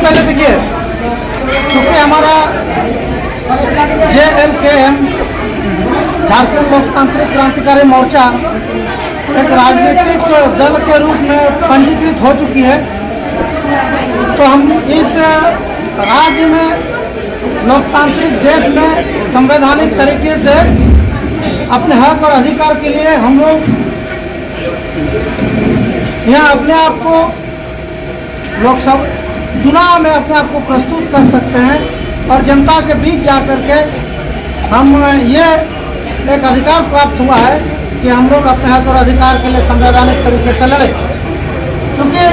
पहले देखिए, क्योंकि हमारा JLKM झारखंड लोकतांत्रिक क्रांतिकारी मोर्चा एक राजनीतिक दल के रूप में पंजीकृत हो चुकी है, तो हम इस राज्य में लोकतांत्रिक देश में संवैधानिक तरीके से अपने हक और अधिकार के लिए हम लोग यहाँ अपने आप को लोकसभा चुनाव में अपने आप को प्रस्तुत कर सकते हैं और जनता के बीच जा कर के हम ये एक अधिकार प्राप्त हुआ है कि हम लोग अपने हक और अधिकार के लिए संवैधानिक तरीके से लड़े। क्योंकि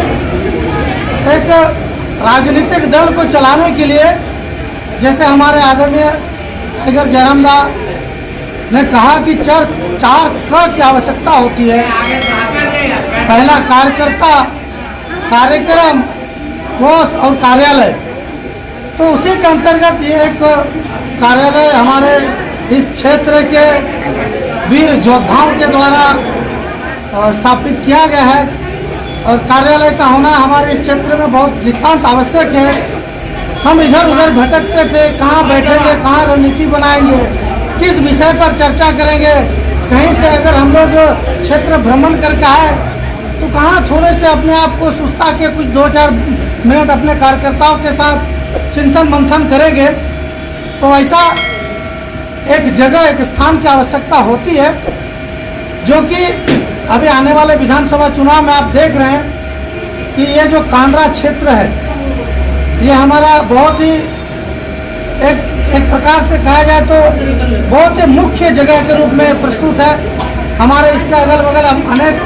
एक राजनीतिक दल को चलाने के लिए जैसे हमारे आदरणीय टाइगर जयरामदा ने कहा कि चार क की आवश्यकता होती है। पहला कार्यकर्ता, कार्यक्रम, कोष और कार्यालय। तो उसी के अंतर्गत ये एक कार्यालय हमारे इस क्षेत्र के वीर योद्धाओं के द्वारा स्थापित किया गया है और कार्यालय का होना हमारे इस क्षेत्र में बहुत नितांत आवश्यक है। हम इधर उधर भटकते थे, कहाँ बैठेंगे, कहाँ रणनीति बनाएंगे, किस विषय पर चर्चा करेंगे। कहीं से अगर हम लोग क्षेत्र भ्रमण करके आए तो कहाँ थोड़े से अपने आप को सुस्ता के कुछ 2-4 मिनट अपने कार्यकर्ताओं के साथ चिंतन मंथन करेंगे, तो ऐसा एक जगह, एक स्थान की आवश्यकता होती है, जो कि अभी आने वाले विधानसभा चुनाव में आप देख रहे हैं कि ये जो कांडरा क्षेत्र है, ये हमारा बहुत ही एक प्रकार से कहा जाए तो बहुत ही मुख्य जगह के रूप में प्रस्तुत है। हमारे इसके अगल बगल अनेक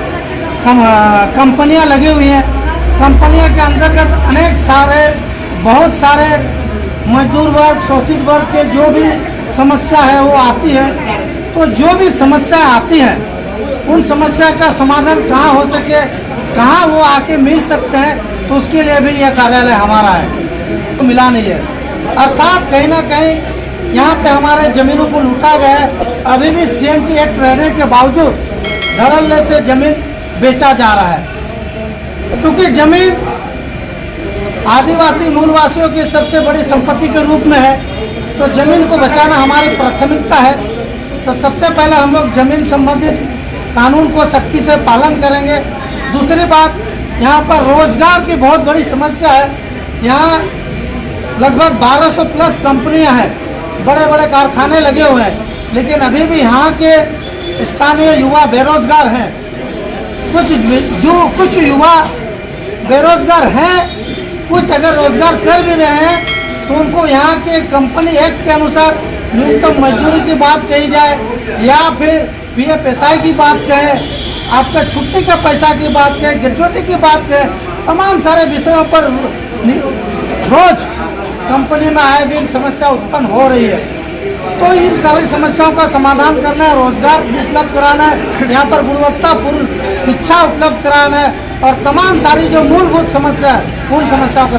कंपनियां लगी हुई हैं। कंपनियों के अंतर्गत अनेक सारे, बहुत सारे मजदूर वर्ग, शोषित वर्ग के जो भी समस्या है वो आती है। तो जो भी समस्या आती है उन समस्या का समाधान कहाँ हो सके, कहाँ वो आके मिल सकते हैं, तो उसके लिए भी यह कार्यालय हमारा है। तो मिला नहीं है, अर्थात कहीं ना कहीं यहाँ पे हमारे ज़मीनों को लूटा गया है। अभी भी CMT एक्ट रहने के बावजूद धड़ल्ले से ज़मीन बेचा जा रहा है, क्योंकि ज़मीन आदिवासी मूलवासियों की सबसे बड़ी संपत्ति के रूप में है। तो ज़मीन को बचाना हमारी प्राथमिकता है। तो सबसे पहले हम लोग ज़मीन संबंधित कानून को सख्ती से पालन करेंगे। दूसरी बात, यहाँ पर रोजगार की बहुत बड़ी समस्या है। यहाँ लगभग 1200 प्लस कंपनियां हैं, बड़े बड़े कारखाने लगे हुए हैं, लेकिन अभी भी यहाँ के स्थानीय युवा बेरोजगार हैं। कुछ युवा बेरोजगार हैं, कुछ अगर रोजगार कर भी रहे हैं तो उनको यहाँ के कंपनी एक्ट के अनुसार न्यूनतम मजदूरी की बात कही जाए या फिर PFSI की बात कहें, आपका छुट्टी का पैसा की बात कहें, ग्रेजुएटी की बात कहें, तमाम सारे विषयों पर रोज कंपनी में आए दिन समस्या उत्पन्न हो रही है। तो इन सारी समस्याओं का समाधान करना है, रोजगार उपलब्ध कराना है, यहाँ पर गुणवत्तापूर्ण शिक्षा उपलब्ध कराना है और तमाम सारी जो मूलभूत समस्या है उन समस्याओं का